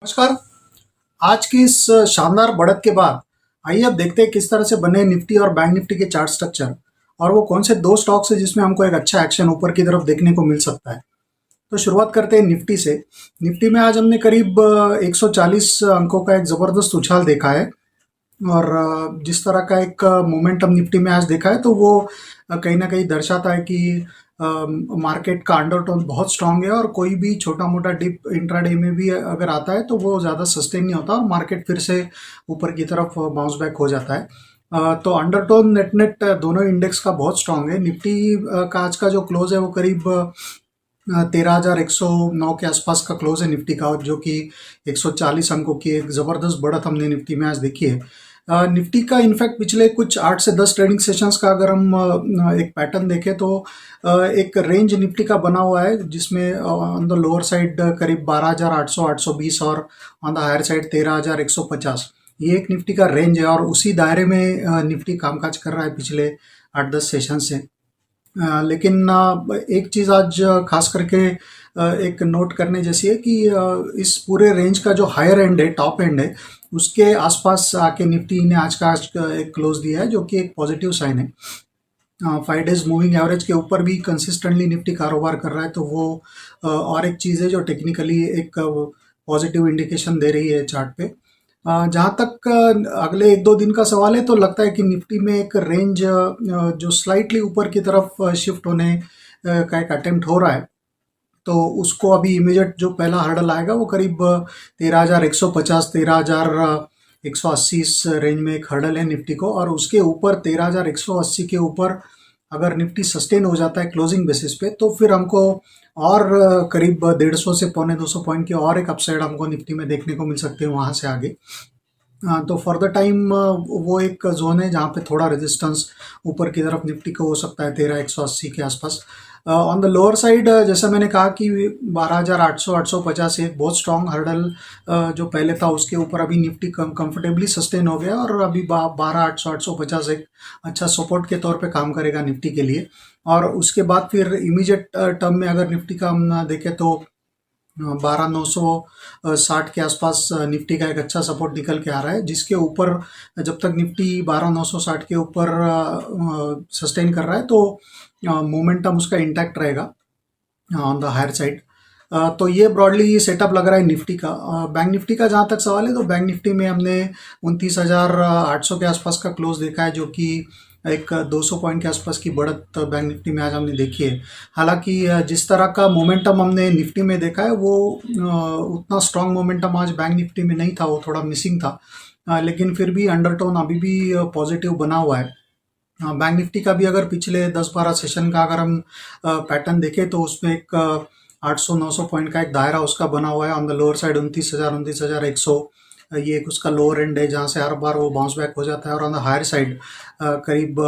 नमस्कार। आज की इस शानदार बढ़त के बाद आइए अब देखते हैं किस तरह से बने निफ्टी और बैंक निफ्टी के चार्ट स्ट्रक्चर और वो कौन से दो स्टॉक्स है जिसमें हमको एक अच्छा एक्शन ऊपर की तरफ देखने को मिल सकता है। तो शुरुआत करते हैं निफ्टी से। निफ्टी में आज हमने करीब 140 अंकों का एक ज़बरदस्त उछाल देखा है और जिस तरह का एक मोमेंटम निफ्टी में आज देखा है तो वो कहीं न कहीं दर्शाता है कि मार्केट का अंडरटोन बहुत स्ट्रांग है और कोई भी छोटा-मोटा डिप इंट्राडे में भी अगर आता है तो वो ज़्यादा सस्टेन नहीं होता और मार्केट फिर से ऊपर की तरफ बाउंस बैक हो जाता है। तो अंडरटोन नेट-नेट दोनों इंडेक्स का बहुत स्ट्रांग है। निफ्टी का आज का जो क्लोज़ है वो करीब 13,109 के आसपास का क्लोज़ है निफ्टी का, और जो कि 140 अंकों की एक ज़बरदस्त बढ़त हमने निफ्टी में आज देखी है। निफ्टी का इनफैक्ट पिछले कुछ 8 से 10 ट्रेडिंग सेशंस का अगर हम एक पैटर्न देखें तो एक रेंज निफ्टी का बना हुआ है जिसमें ऑन द लोअर साइड करीब 12,800 820 और ऑन द हायर साइड 13,150, ये एक निफ्टी का रेंज है और उसी दायरे में निफ्टी कामकाज कर रहा है पिछले 8-10 सेशन से। लेकिन एक चीज़ आज खास करके एक नोट करने जैसी है कि इस पूरे रेंज का जो हायर एंड है, टॉप एंड है, उसके आसपास आके निफ्टी ने आज का एक क्लोज दिया है जो कि एक पॉजिटिव साइन है। 5 डेज मूविंग एवरेज के ऊपर भी कंसिस्टेंटली निफ्टी कारोबार कर रहा है, तो वो और एक चीज़ है जो टेक्निकली एक पॉजिटिव इंडिकेशन दे रही है चार्ट पे। जहाँ तक अगले 1-2 दिन का सवाल है तो लगता है कि निफ्टी में एक रेंज जो स्लाइटली ऊपर की तरफ शिफ्ट होने का एक अटेम्प्ट हो रहा है। तो उसको अभी इमीडिएट जो पहला हर्डल आएगा वो करीब 13,150 13,180 इस रेंज में एक हर्डल है निफ्टी को, और उसके ऊपर 13,180 के ऊपर अगर निफ्टी सस्टेन हो जाता है क्लोजिंग बेसिस पे तो फिर हमको और करीब 150 से पौने 200 पॉइंट की और एक अपसाइड हमको निफ्टी में देखने को मिल सकते हैं वहाँ से आगे। तो फॉर द टाइम वो एक जोन है जहाँ पे थोड़ा रेजिस्टेंस ऊपर की तरफ निफ्टी को हो सकता है 13,180 के आसपास। ऑन द लोअर साइड जैसा मैंने कहा कि 12,800 850 एक बहुत स्ट्रॉन्ग हर्डल जो पहले था उसके ऊपर अभी निफ्टी कंफर्टेबली सस्टेन हो गया और अभी 12,800 850 एक अच्छा सपोर्ट के तौर पे काम करेगा निफ्टी के लिए। और उसके बाद फिर इमीडिएट टर्म में अगर निफ्टी का हम देखें तो 12,960 के आसपास निफ्टी का एक अच्छा सपोर्ट निकल के आ रहा है, जिसके ऊपर जब तक निफ्टी 12,960 के ऊपर सस्टेन कर रहा है तो मोमेंटम उसका इंटैक्ट रहेगा ऑन द हायर साइड। तो ये ब्रॉडली सेटअप लग रहा है निफ्टी का। बैंक निफ्टी का जहाँ तक सवाल है तो बैंक निफ्टी में हमने 29,800 के आसपास का क्लोज देखा है, जो कि एक 200 पॉइंट के आसपास की बढ़त बैंक निफ्टी में आज हमने देखी है। हालांकि जिस तरह का मोमेंटम हमने निफ्टी में देखा है वो उतना स्ट्रांग मोमेंटम आज बैंक निफ्टी में नहीं था, वो थोड़ा मिसिंग था। लेकिन फिर भी अंडरटोन अभी भी पॉजिटिव बना हुआ है। बैंक निफ्टी का भी अगर पिछले 10-12 सेशन का अगर हम पैटर्न देखें तो उसमें एक 800-900 पॉइंट का एक दायरा उसका बना हुआ है। ऑन द लोअर साइड 29,000 29,100 ये एक उसका लोअर एंड है जहाँ से हर बार वो बाउंस बैक हो जाता है, और ऑन द हायर साइड करीब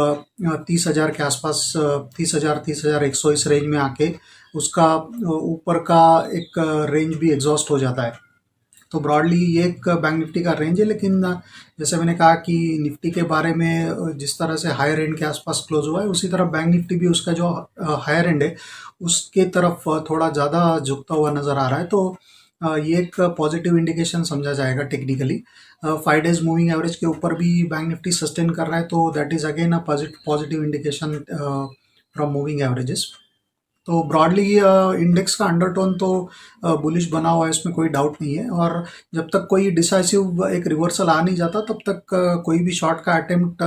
30,000 के आसपास 30,000 30,100 इस रेंज में आके उसका ऊपर का एक रेंज भी एग्जॉस्ट हो जाता है। तो ब्रॉडली ये एक बैंक निफ्टी का रेंज है, लेकिन जैसे मैंने कहा कि निफ्टी के बारे में जिस तरह से हायर एंड के आसपास क्लोज हुआ है उसी तरह बैंक निफ्टी भी उसका जो हायर एंड है उसके तरफ थोड़ा ज़्यादा झुकता हुआ नज़र आ रहा है। तो ये एक पॉजिटिव इंडिकेशन समझा जाएगा टेक्निकली। 5 डेज मूविंग एवरेज के ऊपर भी बैंक निफ्टी सस्टेन कर रहा है, तो that is again a positive indication from moving averages. तो ब्रॉडली इंडेक्स का अंडरटोन तो बुलिश बना हुआ है, इसमें कोई डाउट नहीं है। और जब तक कोई डिसाइसिव एक रिवर्सल आ नहीं जाता तब तक कोई भी शॉर्ट का अटेम्प्ट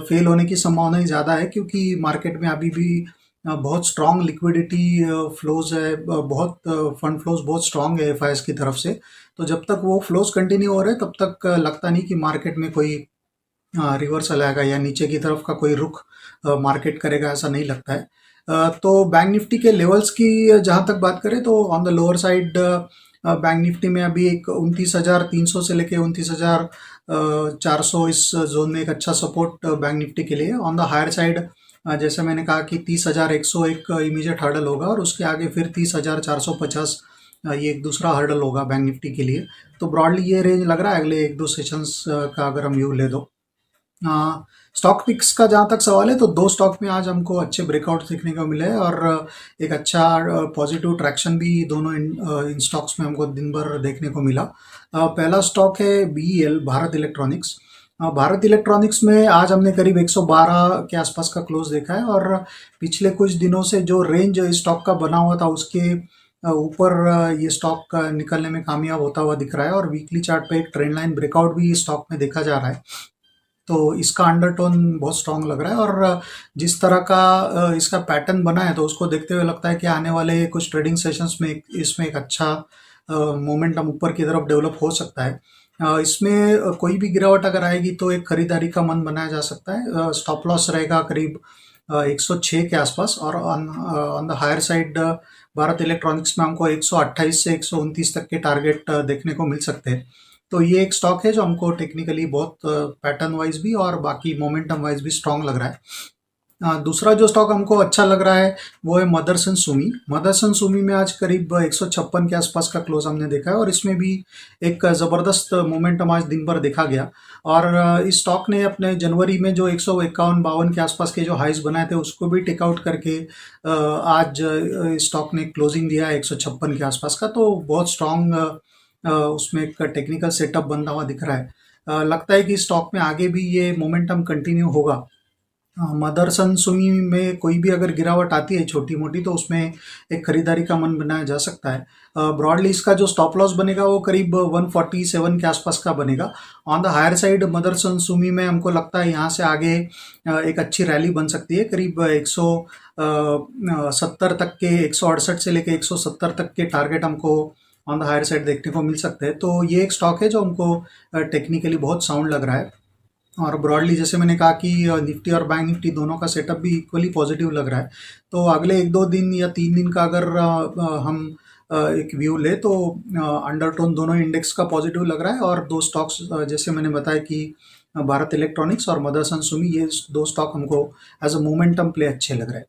फेल होने की संभावना ही ज़्यादा है, क्योंकि मार्केट में अभी भी बहुत स्ट्रांग लिक्विडिटी फ्लोज है, बहुत फंड फ्लोज बहुत स्ट्रांग है एफआईएस की तरफ से। तो जब तक वो फ्लोज कंटिन्यू हो रहे तब तक लगता नहीं कि मार्केट में कोई रिवर्सल आएगा या नीचे की तरफ का कोई रुख मार्केट करेगा, ऐसा नहीं लगता है। तो बैंक निफ्टी के लेवल्स की जहाँ तक बात करें तो on the lower side bank Nifty में अभी एक 29,300 से लेके 29,400 इस जोन में एक अच्छा सपोर्ट बैंक निफ्टी के लिए। ऑन द हायर साइड जैसे मैंने कहा कि 30,100 एक इमीडिएट हर्डल होगा और उसके आगे फिर 30,450 ये एक दूसरा हर्डल होगा बैंक निफ्टी के लिए। तो ब्रॉडली ये रेंज लग रहा है अगले 1-2 सेशंस का अगर हम व्यू ले दो। स्टॉक पिक्स का जहाँ तक सवाल है तो दो स्टॉक में आज हमको अच्छे ब्रेकआउट देखने को मिले हैं और एक अच्छा पॉजिटिव ट्रैक्शन भी दोनों इन स्टॉक्स में हमको दिन भर देखने को मिला। पहला स्टॉक है BEL, Bharat electronics. Bharat Electronics में आज हमने करीब 112 के आसपास का क्लोज देखा है और पिछले कुछ दिनों से जो रेंज इस स्टॉक का बना हुआ था उसके ऊपर ये स्टॉक निकलने में कामयाब होता हुआ दिख रहा है और वीकली चार्ट पे एक ट्रेंड लाइन ब्रेकआउट भी स्टॉक में देखा जा रहा है। तो इसका अंडरटोन बहुत स्ट्रांग लग रहा है और जिस तरह का इसका पैटर्न बना है तो उसको देखते हुए लगता है कि आने वाले कुछ ट्रेडिंग सेशंस में इसमें एक अच्छा मोमेंटम ऊपर की तरफ डेवलप हो सकता है। इसमें कोई भी गिरावट अगर आएगी तो एक खरीदारी का मन बनाया जा सकता है। स्टॉप लॉस रहेगा करीब 106 के आसपास और on the higher side Bharat Electronics में हमको 128 से 129 तक के टारगेट देखने को मिल सकते हैं। तो ये एक स्टॉक है जो हमको टेक्निकली बहुत पैटर्न वाइज भी और बाकी मोमेंटम वाइज भी स्ट्रांग लग रहा है। दूसरा जो स्टॉक हमको अच्छा लग रहा है वो है मदरसन सुमी। मदरसन सुमी में आज करीब 156 के आसपास का क्लोज हमने देखा है और इसमें भी एक ज़बरदस्त मोमेंटम आज दिन भर देखा गया और इस स्टॉक ने अपने जनवरी में जो 151-52 के आसपास के जो हाइज बनाए थे उसको भी टेकआउट करके आज इस स्टॉक ने क्लोजिंग दिया है 156 के आसपास का। तो बहुत स्ट्रांग उसमें एक टेक्निकल सेटअप बनता हुआ दिख रहा है। लगता है कि स्टॉक में आगे भी ये मोमेंटम कंटिन्यू होगा। मदरसन सुमी में कोई भी अगर गिरावट आती है छोटी मोटी तो उसमें एक खरीदारी का मन बनाया जा सकता है। ब्रॉडली इसका जो स्टॉप लॉस बनेगा वो करीब 147 के आसपास का बनेगा। On the higher side Motherson Sumi में हमको लगता है यहाँ से आगे एक अच्छी रैली बन सकती है। करीब 170 तक के 168 से लेके 170 तक के टारगेट हमको ऑन द हायर साइड देखने को मिल सकते हैं। तो ये एक स्टॉक है जो हमको टेक्निकली बहुत साउंड लग रहा है और ब्रॉडली जैसे मैंने कहा कि निफ्टी और बैंक निफ्टी दोनों का सेटअप भी इक्वली पॉजिटिव लग रहा है। तो अगले 1-2 दिन या 3 दिन का अगर हम एक व्यू ले तो अंडरटोन दोनों इंडेक्स का पॉजिटिव लग रहा है और दो स्टॉक्स जैसे मैंने बताया कि भारत इलेक्ट्रॉनिक्स और मदरसन सुमी, ये दो स्टॉक हमको एज अ मोमेंटम प्ले अच्छे लग रहे हैं।